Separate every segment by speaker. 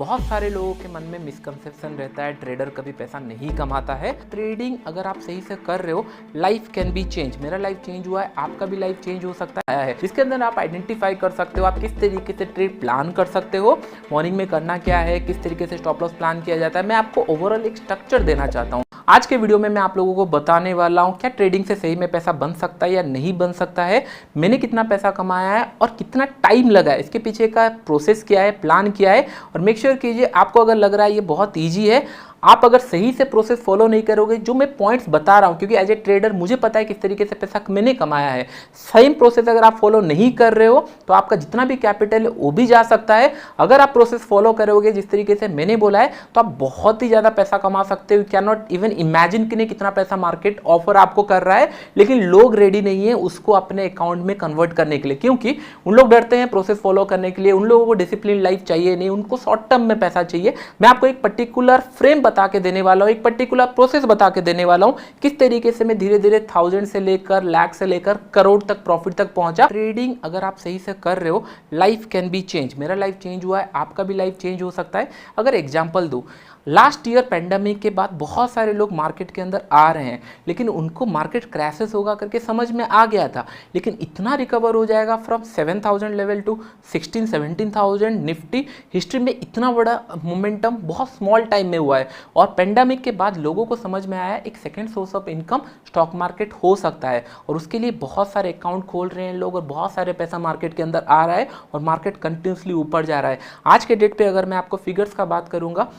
Speaker 1: बहुत सारे लोगों के मन में मिसकंसेप्शन रहता है ट्रेडर कभी पैसा नहीं कमाता है। ट्रेडिंग अगर आप सही से कर रहे हो, लाइफ कैन बी चेंज। मेरा लाइफ चेंज हुआ है, आपका भी लाइफ चेंज हो सकता है। इसके अंदर आप आइडेंटिफाई कर सकते हो आप किस तरीके से ट्रेड प्लान कर सकते हो, मॉर्निंग में करना क्या है, किस तरीके से स्टॉप लॉस प्लान किया जाता है। मैं आपको ओवरऑल एक स्ट्रक्चर देना चाहता हूँ। आज के वीडियो में मैं आप लोगों को बताने वाला हूँ क्या ट्रेडिंग से सही में पैसा बन सकता है या नहीं बन सकता है, मैंने कितना पैसा कमाया है और कितना टाइम लगा है, इसके पीछे का प्रोसेस क्या है, प्लान क्या है। और मेक श्योर कीजिए आपको अगर लग रहा है ये बहुत ईजी है, आप अगर सही से प्रोसेस फॉलो नहीं करोगे, जो मैं पॉइंट्स बता रहा हूं, क्योंकि एज ए ट्रेडर मुझे पता है किस तरीके से पैसा मैंने कमाया है। सही प्रोसेस अगर आप फॉलो नहीं कर रहे हो तो आपका जितना भी कैपिटल है वो भी जा सकता है। अगर आप प्रोसेस फॉलो करोगे जिस तरीके से मैंने बोला है तो आप बहुत ही ज्यादा पैसा कमा सकते हो। You can not even imagine कि कितना पैसा मार्केट ऑफर आपको कर रहा है, लेकिन लोग रेडी नहीं है उसको अपने अकाउंट में कन्वर्ट करने के लिए, क्योंकि उन लोग डरते हैं प्रोसेस फॉलो करने के लिए। उन लोगों को डिसिप्लिन लाइफ चाहिए नहीं, उनको शॉर्ट टर्म में पैसा चाहिए। मैं आपको एक पर्टिकुलर फ्रेम बता के देने वाला हूं, एक पर्टिकुलर प्रोसेस बता के देने वाला हूं, किस तरीके से मैं धीरे धीरे 1000 से लेकर लाख से लेकर करोड़ तक प्रॉफिट तक पहुंचा। ट्रेडिंग अगर आप सही से कर रहे हो, लाइफ कैन बी चेंज। मेरा लाइफ चेंज हुआ है, आपका भी लाइफ चेंज हो सकता है। अगर एग्जांपल दूं, लास्ट ईयर पेंडेमिक के बाद बहुत सारे लोग मार्केट के अंदर आ रहे हैं, लेकिन उनको मार्केट क्रैशेस होगा करके समझ में आ गया था, लेकिन इतना रिकवर हो जाएगा from 7000 level to 16-17,000 Nifty. History में इतना बड़ा मोमेंटम बहुत स्मॉल टाइम में हुआ है। और पेंडेमिक के बाद लोगों को समझ में आया एक second source of income stock market हो सकता है, और उसके लिए बहुत सारे अकाउंट खोल रहे हैं लोग और बहुत सारे पैसा मार्केट के अंदर आ रहा है और मार्केट कंटिन्यूसली ऊपर जा रहा है। आज के डेट पे अगर मैं आपको फिगर्स का बात करूंगा,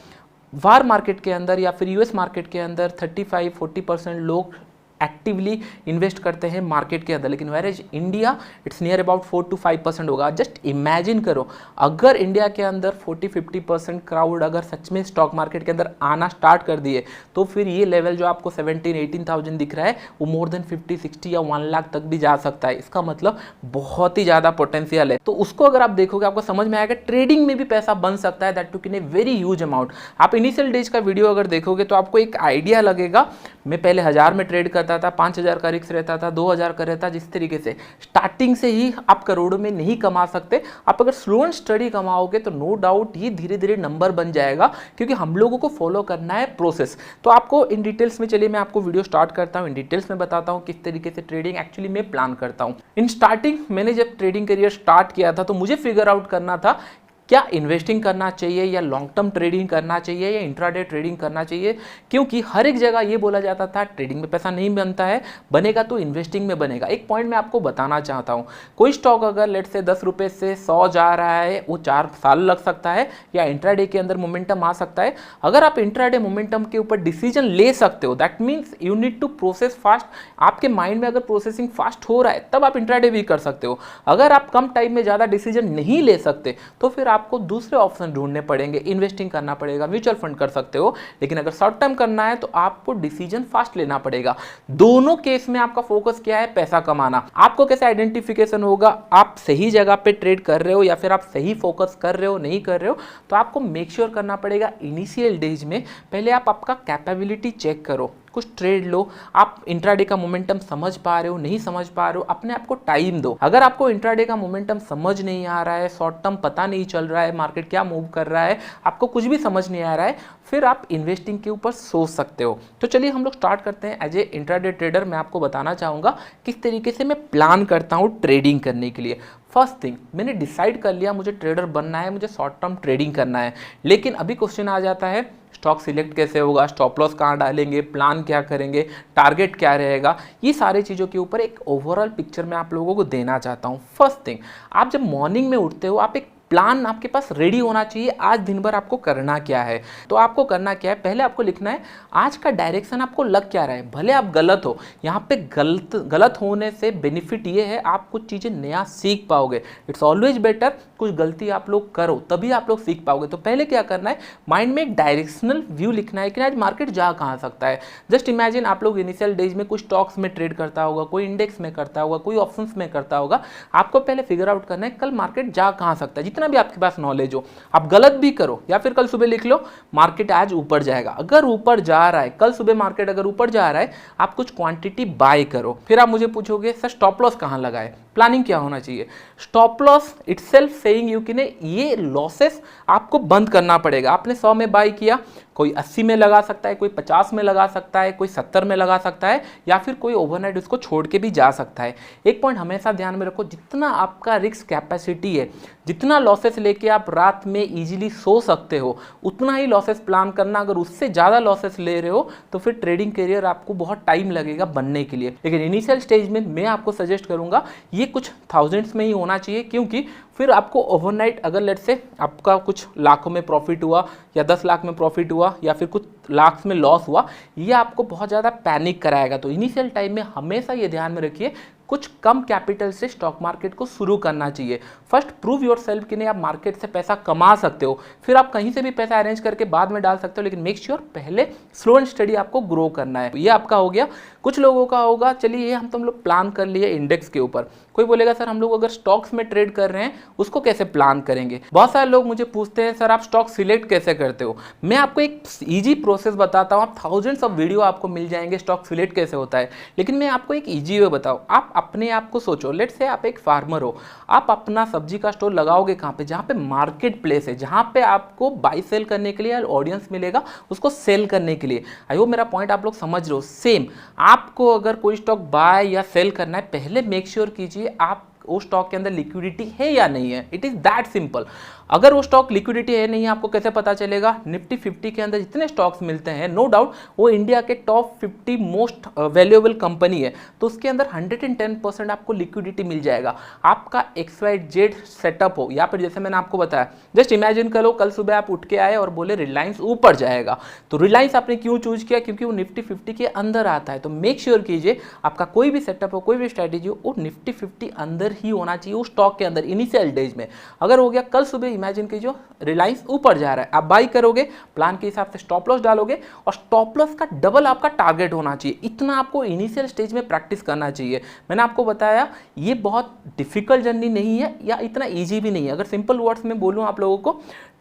Speaker 1: वार मार्केट के अंदर या फिर यूएस मार्केट के अंदर 35-40% लोग एक्टिवली इन्वेस्ट करते हैं मार्केट के अंदर, लेकिन whereas India it's near about 4-5% होगा। जस्ट इमेजिन करो, अगर इंडिया के अंदर 40-50% क्राउड अगर सच में स्टॉक मार्केट के अंदर आना स्टार्ट कर दिए, तो फिर ये लेवल जो आपको 17-18,000 दिख रहा है वो मोर देन 50-60 या 1 लाख तक भी जा सकता है। इसका मतलब बहुत ही ज़्यादा पोटेंशियल है। तो उसको अगर आप देखोगे आपको समझ में आएगा ट्रेडिंग में भी पैसा बन सकता है, that to in a very huge amount. आप इनिशियल डेज का वीडियो अगर देखोगे तो आपको एक आइडिया लगेगा। मैं पहले 1000 में ट्रेड करता था, 5000 का रिस्क रहता था, 2000 का रहता। जिस तरीके से स्टार्टिंग से ही आप करोड़ों में नहीं कमा सकते। आप अगर स्लो एंड स्टडी कमाओगे तो नो डाउट ये धीरे धीरे नंबर बन जाएगा, क्योंकि हम लोगों को फॉलो करना है प्रोसेस। तो आपको इन डिटेल्स में, चलिए मैं आपको वीडियो स्टार्ट करता हूं, इन डिटेल्स में बताता हूं किस तरीके से ट्रेडिंग एक्चुअली मैं प्लान करता हूं। इन स्टार्टिंग मैंने जब ट्रेडिंग करियर स्टार्ट किया था तो मुझे फिगर आउट करना था क्या इन्वेस्टिंग करना चाहिए या लॉन्ग टर्म ट्रेडिंग करना चाहिए या इंट्राडे ट्रेडिंग करना चाहिए, क्योंकि हर एक जगह ये बोला जाता था ट्रेडिंग में पैसा नहीं बनता है, बनेगा तो इन्वेस्टिंग में बनेगा। एक पॉइंट मैं आपको बताना चाहता हूँ, कोई स्टॉक अगर लेट से 10 रुपये से 100 जा रहा है, वो 4 साल लग सकता है या इंट्राडे के अंदर मोमेंटम आ सकता है। अगर आप इंट्राडे मोमेंटम के ऊपर डिसीजन ले सकते हो, that means you need to process fast. आपके माइंड में अगर प्रोसेसिंग फास्ट हो रहा है तब आप इंट्राडे भी कर सकते हो। अगर आप कम टाइम में ज़्यादा डिसीजन नहीं ले सकते तो फिर आपको दूसरे ऑप्शन ढूंढने पड़ेंगे, इन्वेस्टिंग करना पड़ेगा, म्यूचुअल फंड कर सकते हो। लेकिन अगर शॉर्ट टर्म करना है तो आपको डिसीजन फास्ट लेना पड़ेगा। दोनों केस में आपका फोकस क्या है, पैसा कमाना। आपको कैसे आइडेंटिफिकेशन होगा आप सही जगह पे ट्रेड कर रहे हो या फिर आप सही फोकस कर रहे हो नहीं कर रहे हो, तो आपको मेक श्योर करना पड़ेगा इनिशियल डेज में पहले आप आपका कैपेबिलिटी चेक करो, कुछ ट्रेड लो। आप इंट्राडे का मोमेंटम समझ पा रहे हो नहीं समझ पा रहे हो, अपने आप को टाइम दो। अगर आपको इंट्राडे का मोमेंटम समझ नहीं आ रहा है, शॉर्ट टर्म पता नहीं चल रहा है, मार्केट क्या मूव कर रहा है, आपको कुछ भी समझ नहीं आ रहा है, फिर आप इन्वेस्टिंग के ऊपर सोच सकते हो। तो चलिए हम लोग स्टार्ट करते हैं। एज ए इंट्राडे ट्रेडर मैं आपको बताना चाहूँगा किस तरीके से मैं प्लान करता हूँ ट्रेडिंग करने के लिए। फर्स्ट थिंग, मैंने डिसाइड कर लिया मुझे ट्रेडर बनना है, मुझे शॉर्ट टर्म ट्रेडिंग करना है, लेकिन अभी क्वेश्चन आ जाता है स्टॉक सिलेक्ट कैसे होगा, स्टॉप लॉस कहाँ डालेंगे, प्लान क्या करेंगे, टारगेट क्या रहेगा। ये सारी चीज़ों के ऊपर एक ओवरऑल पिक्चर मैं आप लोगों को देना चाहता हूँ। फर्स्ट थिंग, आप जब मॉर्निंग में उठते हो आप एक प्लान आपके पास रेडी होना चाहिए, आज दिन भर आपको करना क्या है। तो आपको करना क्या है, पहले आपको लिखना है आज का डायरेक्शन आपको लग क्या रहा है। भले आप गलत हो, यहाँ पे गलत होने से बेनिफिट ये है आप कुछ चीज़ें नया सीख पाओगे। इट्स ऑलवेज बेटर कुछ गलती आप लोग करो तभी आप लोग सीख पाओगे। तो पहले क्या करना है, माइंड में एक डायरेक्शनल व्यू लिखना है कि आज मार्केट जा कहाँ सकता है। जस्ट इमेजिन आप लोग इनिशियल डेज में कुछ स्टॉक्स में ट्रेड करता होगा, कोई इंडेक्स में करता होगा, कोई ऑप्शंस में करता होगा। आपको पहले फिगर आउट करना है कल मार्केट जा कहाँ सकता है। जितना जितना भी आपके पास नॉलेज हो, आप गलत भी करो या फिर कल सुबह लिख लो मार्केट आज ऊपर जाएगा, अगर ऊपर जा रहा है, कल सुबह मार्केट अगर ऊपर जा रहा है, आप कुछ क्वांटिटी बाय करो। फिर आप मुझे पूछोगे सर स्टॉप लॉस कहाँ लगाए, प्लानिंग क्या होना चाहिए। Stop loss itself saying you कि नहीं, ये लॉसेस आपको बंद करना पड़ेगा। आपने 100 में बाय किया, कोई 80 में लगा सकता है, कोई 50 में लगा सकता है, कोई 70 में लगा सकता है, या फिर कोई ओवरनाइट उसको छोड़ के भी जा सकता है। एक पॉइंट हमेशा ध्यान में रखो, जितना आपका रिस्क कैपेसिटी है, जितना लॉसेस लेके आप रात में इजीली सो सकते हो, उतना ही लॉसेस प्लान करना। अगर उससे ज़्यादा लॉसेस ले रहे हो तो फिर ट्रेडिंग करियर आपको बहुत टाइम लगेगा बनने के लिए। लेकिन इनिशियल स्टेज में मैं आपको सजेस्ट करूंगा ये कुछ थाउजेंड्स में ही होना चाहिए, क्योंकि फिर आपको ओवरनाइट अगर लेट से आपका कुछ लाखों में प्रॉफिट हुआ या 10 लाख में प्रॉफिट हुआ या फिर कुछ लाख में लॉस हुआ, ये आपको बहुत ज़्यादा पैनिक कराएगा। तो इनिशियल टाइम में हमेशा ये ध्यान में रखिए कुछ कम कैपिटल से स्टॉक मार्केट को शुरू करना चाहिए। फर्स्ट प्रूव योर सेल्फ कि नहीं आप मार्केट से पैसा कमा सकते हो, फिर आप कहीं से भी पैसा अरेंज करके बाद में डाल सकते हो, लेकिन मेक श्योर पहले स्लो एंड स्टडी आपको ग्रो करना है। ये आपका हो गया। कुछ लोगों का होगा चलिए ये हम लोग प्लान कर लिए इंडेक्स के ऊपर, कोई बोलेगा सर हम लोग अगर स्टॉक्स में ट्रेड कर रहे हैं उसको कैसे प्लान करेंगे। बहुत सारे लोग मुझे पूछते हैं सर आप स्टॉक सिलेक्ट कैसे करते हो। मैं आपको एक इजी प्रोसेस बताता हूँ, आप थाउजेंड्स ऑफ वीडियो आपको मिल जाएंगे स्टॉक सिलेक्ट कैसे होता है, लेकिन मैं आपको एक इजी वे बताऊँ। आप अपने आप को सोचो, लेट से आप एक फार्मर हो, आप अपना सब्जी का स्टोर लगाओगे कहाँ पे, जहाँ पे मार्केट प्लेस है, जहाँ पे आपको बाई सेल करने के लिए ऑडियंस मिलेगा उसको सेल करने के लिए। आई होप मेरा पॉइंट आप लोग समझ रहे हो। सेम आपको अगर कोई स्टॉक बाय या सेल करना है, पहले मेक श्योर कीजिए आप वो स्टॉक के अंदर लिक्विडिटी है या नहीं है। It is that simple. अगर वो स्टॉक लिक्विडिटी है नहीं है, आपको कैसे पता चलेगा। निफ्टी 50 के अंदर जितने स्टॉक्स मिलते हैं, नो डाउट वो इंडिया के टॉप 50 मोस्ट वैल्यूएबल कंपनी है, तो उसके अंदर 110% आपको लिक्विडिटी मिल जाएगा। आपका XYZ सेटअप हो, या फिर जैसे मैंने आपको बताया, जस्ट इमेजिन करो कल सुबह आप उठ के आए और बोले रिलायंस ऊपर जाएगा, तो रिलायंस आपने क्यों चूज किया, क्योंकि वो निफ्टी 50 के अंदर आता है। तो मेक श्योर कीजिए आपका कोई भी सेटअप हो, कोई भी स्ट्रैटेजी हो, वो निफ्टी 50 अंदर ही होना चाहिए उस स्टॉक के अंदर इनिशियल डेज में। अगर हो गया कल सुबह इमेजिन कीजिए रिलायंस ऊपर जा रहा है, आप बाई करोगे, प्लान के हिसाब से स्टॉप लॉस डालोगे और स्टॉप लॉस का डबल आपका टारगेट होना चाहिए। इतना आपको इनिशियल स्टेज में प्रैक्टिस करना चाहिए। मैंने आपको बताया ये बहुत डिफिकल्ट जर्नी नहीं है या इतना ईजी भी नहीं है। अगर सिंपल वर्ड्स में बोलूँ आप लोगों को,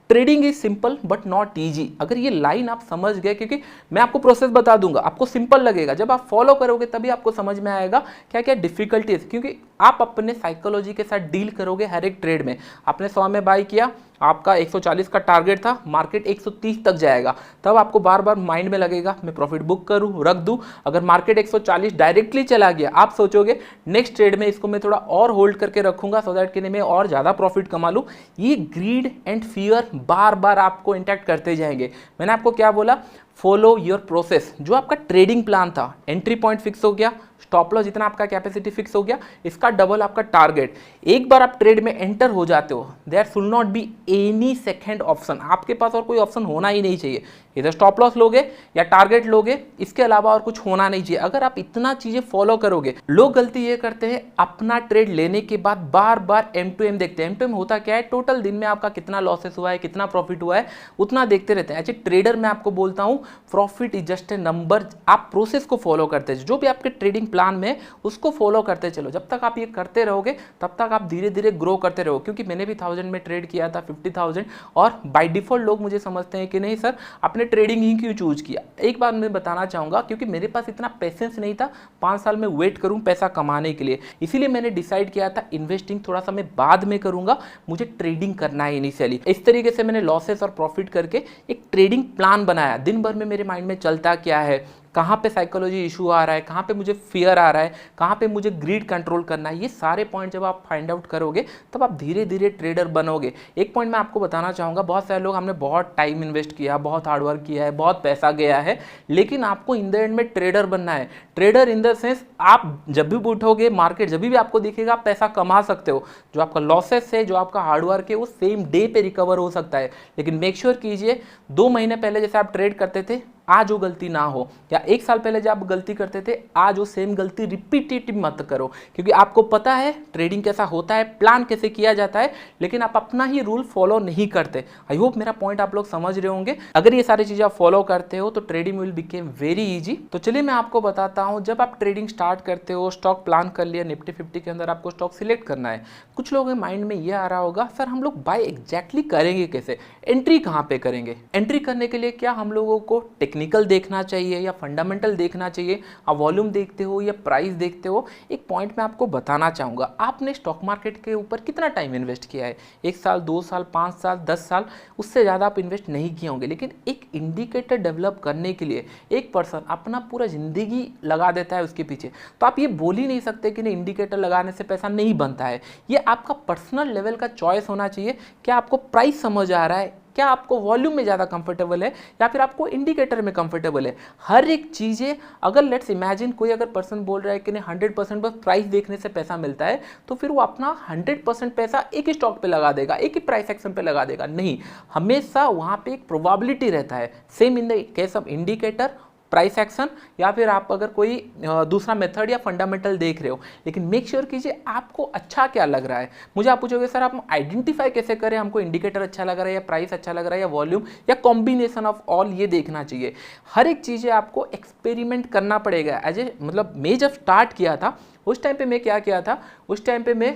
Speaker 1: trading is simple but not easy. अगर ये लाइन आप समझ गए, क्योंकि मैं आपको प्रोसेस बता दूंगा, आपको सिंपल लगेगा, जब आप फॉलो करोगे तभी आपको समझ में आएगा क्या क्या डिफिकल्टीज, क्योंकि आप अपने साइकोलॉजी के साथ डील करोगे हर एक ट्रेड में। आपने 100 में बाई किया, आपका 140 का टारगेट था, मार्केट 130 तक जाएगा, तब आपको बार बार माइंड में लगेगा मैं प्रॉफिट बुक करूं, रख दूं। अगर मार्केट 140 डायरेक्टली चला गया, आप सोचोगे नेक्स्ट ट्रेड में इसको मैं थोड़ा और होल्ड करके रखूंगा सो दैट कि मैं और ज़्यादा प्रॉफिट कमा लूं। ये ग्रीड एंड फियर बार बार आपको इंटैक्ट करते जाएंगे। मैंने आपको क्या बोला, फॉलो योर प्रोसेस। जो आपका ट्रेडिंग प्लान था, एंट्री पॉइंट फिक्स हो गया, स्टॉप लॉस जितना आपका कैपेसिटी फिक्स हो गया, इसका डबल आपका टारगेट। एक बार आप ट्रेड में एंटर हो जाते हो, there should not be any second option. आपके पास और कोई ऑप्शन होना ही नहीं चाहिए, इधर स्टॉप लॉस लोगे या टारगेट लोगे, इसके अलावा और कुछ होना नहीं चाहिए। अगर आप इतना चीजें फॉलो करोगे, लोग गलती ये करते हैं अपना ट्रेड लेने के बाद बार बार M2M देखते हैं। M2M होता क्या है, टोटल दिन में आपका कितना लॉसेस हुआ है, कितना प्रॉफिट हुआ है, उतना देखते रहते हैं। अच्छा ट्रेडर मैं आपको बोलता हूं profit is just a number. आप प्रोसेस को फॉलो करते हैं, जो भी आपके ट्रेडिंग प्लान में उसको फॉलो करते चलो। जब तक आप ये करते रहोगे तब तक आप धीरे धीरे ग्रो करते रहो। क्योंकि मैंने भी 1000 में ट्रेड किया था, 50,000, और बाय डिफॉल्ट लोग मुझे समझते हैं कि नहीं सर आपने ट्रेडिंग ही क्यों चूज किया। एक बार मैं बताना चाहूंगा, क्योंकि मेरे पास इतना पेशेंस नहीं था 5 साल में वेट करूं पैसा कमाने के लिए, इसीलिए मैंने डिसाइड किया था इन्वेस्टिंग थोड़ा सा मैं बाद में करूंगा, मुझे ट्रेडिंग करना है इनिशियली। इस तरीके से मैंने लॉसेस और प्रॉफिट करके एक ट्रेडिंग प्लान बनाया। दिन भर में मेरे माइंड में चलता क्या है, कहाँ पे साइकोलॉजी इशू आ रहा है, कहाँ पे मुझे फियर आ रहा है, कहाँ पे मुझे ग्रीड कंट्रोल करना है, ये सारे पॉइंट जब आप फाइंड आउट करोगे तब आप धीरे धीरे ट्रेडर बनोगे। एक पॉइंट मैं आपको बताना चाहूँगा, बहुत सारे लोग हमने बहुत टाइम इन्वेस्ट किया, बहुत हार्डवर्क किया है, बहुत पैसा गया है, लेकिन आपको इन द एंड में ट्रेडर बनना है। ट्रेडर इन द सेंस आप जब भी उठोगे मार्केट जब भी आपको दिखेगा आप पैसा कमा सकते हो। जो आपका लॉसेस है, जो आपका हार्डवर्क है, वो सेम डे पे रिकवर हो सकता है, लेकिन मेक श्योर कीजिए 2 महीने पहले जैसे आप ट्रेड करते थे आज वो गलती ना हो, या 1 साल पहले जब आप गलती करते थे आज वो सेम गलती रिपीटेटिव मत करो, क्योंकि आपको पता है ट्रेडिंग कैसा होता है, प्लान कैसे किया जाता है, लेकिन आप अपना ही रूल फॉलो नहीं करते। आई होप मेरा पॉइंट आप लोग समझ रहे होंगे। अगर ये सारी चीजें आप फॉलो करते हो तो trading will became very easy. तो चलिए मैं आपको बताता हूँ, जब आप ट्रेडिंग स्टार्ट करते हो, स्टॉक प्लान कर लिया, निफ्टी 50 के अंदर आपको स्टॉक सिलेक्ट करना है। कुछ लोगों के माइंड में ये आ रहा होगा, सर हम लोग बाय एग्जैक्टली करेंगे कैसे, एंट्री कहाँ पे करेंगे। एंट्री करने के लिए क्या हम लोगों को टेक्निकल देखना चाहिए या फंडामेंटल देखना चाहिए, आप वॉल्यूम देखते हो या प्राइस देखते हो। एक पॉइंट मैं आपको बताना चाहूँगा, आपने स्टॉक मार्केट के ऊपर कितना टाइम इन्वेस्ट किया है, 1 साल, 2 साल, 5 साल, 10 साल, उससे ज़्यादा आप इन्वेस्ट नहीं किए होंगे। लेकिन एक इंडिकेटर डेवलप करने के लिए एक पर्सन अपना पूरा ज़िंदगी लगा देता है उसके पीछे, तो आप ये बोल ही नहीं सकते कि नहीं इंडिकेटर लगाने से पैसा नहीं बनता है। ये आपका पर्सनल लेवल का चॉइस होना चाहिए। क्या आपको प्राइस समझ आ रहा है, क्या आपको वॉल्यूम में ज़्यादा कंफर्टेबल है, या फिर आपको इंडिकेटर में कंफर्टेबल है। हर एक चीज़ें, अगर लेट्स इमेजिन कोई अगर पर्सन बोल रहा है कि नहीं 100% बस प्राइस देखने से पैसा मिलता है, तो फिर वो अपना 100% पैसा एक ही स्टॉक पे लगा देगा, एक ही प्राइस एक्शन पे लगा देगा। नहीं, हमेशा वहाँ पे एक प्रोबेबिलिटी रहता है। Same in the case of indicator, price action, या फिर आप अगर कोई दूसरा मेथड या फंडामेंटल देख रहे हो, लेकिन मेक श्योर कीजिए आपको अच्छा क्या लग रहा है। मुझे आप पूछोगे सर आप आइडेंटिफाई कैसे करें, हमको इंडिकेटर अच्छा लग रहा है या प्राइस अच्छा लग रहा है या वॉल्यूम या कॉम्बिनेशन ऑफ ऑल, ये देखना चाहिए। हर एक चीज़ें आपको एक्सपेरिमेंट करना पड़ेगा। एज ए मतलब मैं जब स्टार्ट किया था उस टाइम पे मैं क्या किया था, उस टाइम पे मैं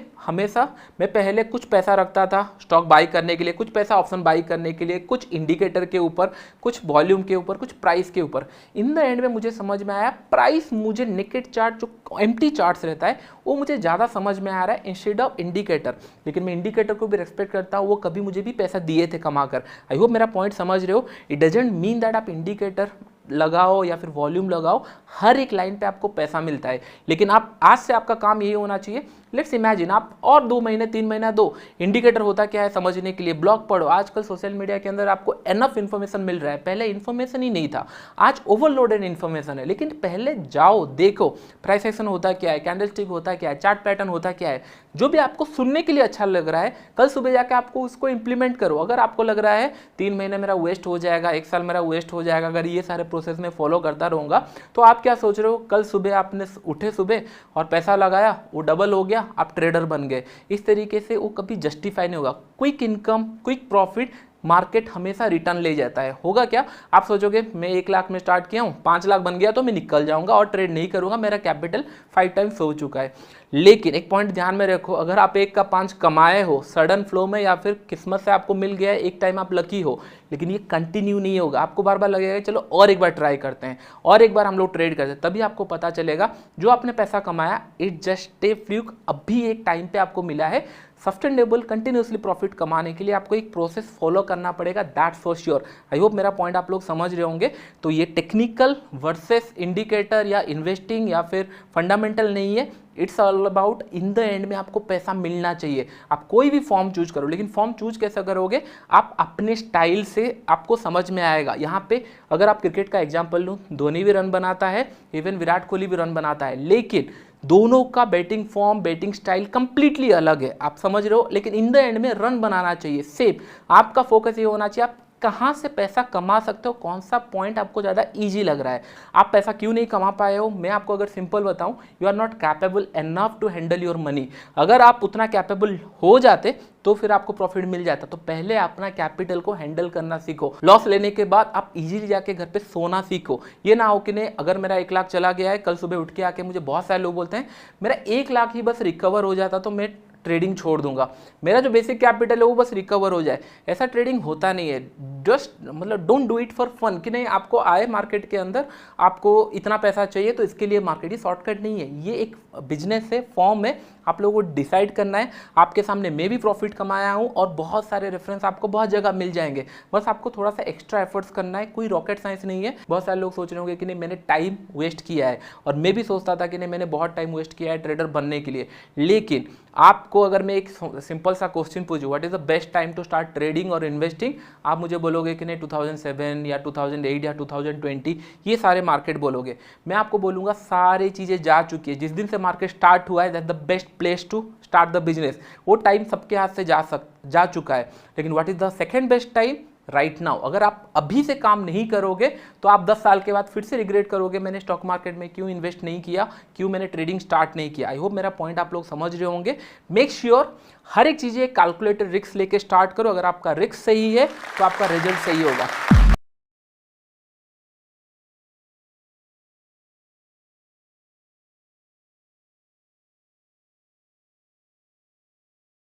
Speaker 1: पहले कुछ पैसा रखता था स्टॉक बाई करने के लिए, कुछ पैसा ऑप्शन बाई करने के लिए, कुछ इंडिकेटर के ऊपर, कुछ वॉल्यूम के ऊपर, कुछ प्राइस के ऊपर। इन द एंड में मुझे समझ में आया प्राइस, मुझे नेकेड चार्ट जो एम्प्टी चार्ट्स रहता है वो मुझे ज़्यादा समझ में आ रहा है इंस्टेड ऑफ इंडिकेटर। लेकिन मैं इंडिकेटर को भी रेस्पेक्ट करता हूँ, वो कभी मुझे भी पैसा दिए थे कमा कर। आई होप मेरा पॉइंट समझ रहे हो। इट डजेंट मीन दैट आप इंडिकेटर लगाओ या फिर वॉल्यूम लगाओ, हर एक लाइन पे आपको पैसा मिलता है। लेकिन आप आज से आपका काम यही होना चाहिए, लेट्स इमेजिन आप और 2 महीने 3 महीना दो, इंडिकेटर होता क्या है समझने के लिए ब्लॉग पढ़ो। आजकल सोशल मीडिया के अंदर आपको एनफ इन्फॉर्मेशन मिल रहा है, पहले इन्फॉर्मेशन ही नहीं था, आज ओवरलोडेड इन्फॉर्मेशन है। लेकिन पहले जाओ देखो प्राइस एक्शन होता क्या है, कैंडलस्टिक होता क्या है, चार्ट पैटर्न होता क्या है, जो भी आपको सुनने के लिए अच्छा लग रहा है, कल सुबह जाके आपको उसको इंप्लीमेंट करो। अगर आपको लग रहा है 3 महीने मेरा वेस्ट हो जाएगा, 1 साल मेरा वेस्ट हो जाएगा अगर ये सारे प्रोसेस में फॉलो करता रहूँगा, तो आप क्या सोच रहे हो, कल सुबह आपने उठे सुबह और पैसा लगाया, वो डबल हो गया, आप ट्रेडर बन गए। इस तरीके से वो कभी जस्टिफाई नहीं होगा। Quick income, quick profit, market हमेशा रिटर्न ले जाता है। होगा क्या, आप सोचोगे मैं 1 लाख में स्टार्ट किया हूँ, 5 लाख बन गया तो मैं निकल जाऊंगा और ट्रेड नहीं करूंगा, मेरा कैपिटल 5 टाइम्स हो चुका है। लेकिन एक पॉइंट ध्यान में रखो, अगर आप 1 का 5 कमाए हो सडन फ्लो में, या फिर किस्मत से आपको मिल गया है, एक टाइम आप लकी हो, लेकिन ये कंटिन्यू नहीं होगा। आपको बार बार लगेगा चलो और एक बार ट्राई करते हैं, और एक बार हम लोग ट्रेड करते हैं, तभी आपको पता चलेगा जो आपने पैसा कमाया इट जस्ट ए फ्लूक, अभी एक टाइम पे आपको मिला है। सस्टेनेबल कंटिन्यूसली प्रॉफिट कमाने के लिए आपको एक प्रोसेस फॉलो करना पड़ेगा, that's for sure. I hope मेरा पॉइंट आप लोग समझ रहे होंगे। तो ये टेक्निकल वर्सेस इंडिकेटर या इन्वेस्टिंग या फिर फंडामेंटल नहीं है, it's all about in the end में आपको पैसा मिलना चाहिए। आप कोई भी फॉर्म चूज करो, लेकिन फॉर्म चूज कैसे करोगे, आप अपने स्टाइल से, आपको समझ में आएगा। यहाँ पे अगर आप क्रिकेट का एग्जाम्पल लूँ, धोनी भी रन बनाता है, इवन विराट कोहली भी रन बनाता है, लेकिन दोनों का batting form, batting style completely अलग है, आप समझ रहे हो। लेकिन इन द एंड में रन बनाना चाहिए सेम। आपका फोकस ये होना चाहिए आप कहाँ से पैसा कमा सकते हो, कौन सा पॉइंट आपको ज़्यादा इजी लग रहा है। आप पैसा क्यों नहीं कमा पाए हो, मैं आपको अगर सिंपल बताऊं, you are not capable enough to handle your money. अगर आप उतना कैपेबल हो जाते तो फिर आपको प्रॉफिट मिल जाता। तो पहले अपना कैपिटल को हैंडल करना सीखो। लॉस लेने के बाद आप इजीली जाके घर पे सोना सीखो। ये ना हो कि नहीं अगर मेरा 1 लाख चला गया है, कल सुबह उठ के आके मुझे बहुत सारे लोग बोलते हैं मेरा 1 लाख ही बस रिकवर हो जाता तो मैं ट्रेडिंग छोड़ दूंगा, मेरा जो बेसिक कैपिटल है वो बस रिकवर हो जाए। ऐसा ट्रेडिंग होता नहीं है। जस्ट मतलब don't do it for fun कि नहीं आपको आए मार्केट के अंदर, आपको इतना पैसा चाहिए तो इसके लिए मार्केट ही शॉर्टकट नहीं है। ये एक बिजनेस है, फॉर्म है, आप लोगों को डिसाइड करना है। आपके सामने मैं भी प्रॉफिट कमाया हूँ और बहुत सारे रेफरेंस आपको बहुत जगह मिल जाएंगे, बस आपको थोड़ा सा एक्स्ट्रा एफर्ट्स करना है। कोई रॉकेट साइंस नहीं है। बहुत सारे लोग सोच रहे होंगे कि नहीं मैंने टाइम वेस्ट किया है, और मैं भी सोचता था कि नहीं मैंने बहुत टाइम वेस्ट किया है ट्रेडर बनने के लिए। लेकिन आपको अगर मैं एक सिंपल सा क्वेश्चन पूछूं, what is the best time to start trading और इन्वेस्टिंग, आप मुझे बोलोगे कि नहीं 2007 या 2008 या 2020, ये सारे मार्केट बोलोगे। मैं आपको बोलूँगा सारी चीज़ें जा चुकी है। जिस दिन से मार्केट स्टार्ट हुआ है that the best place to start the business, वो टाइम सबके हाथ से जा चुका है। लेकिन what is the second best time, right now. अगर आप अभी से काम नहीं करोगे तो आप 10 साल के बाद फिर से रिग्रेट करोगे, मैंने स्टॉक मार्केट में क्यों इन्वेस्ट नहीं किया, क्यों मैंने ट्रेडिंग स्टार्ट नहीं किया। आई होप मेरा पॉइंट आप लोग समझ रहे होंगे। मेक श्योर हर एक चीज़ें कैलकुलेटेड रिस्क लेके स्टार्ट करो। अगर आपका रिस्क सही है तो आपका रिजल्ट सही होगा।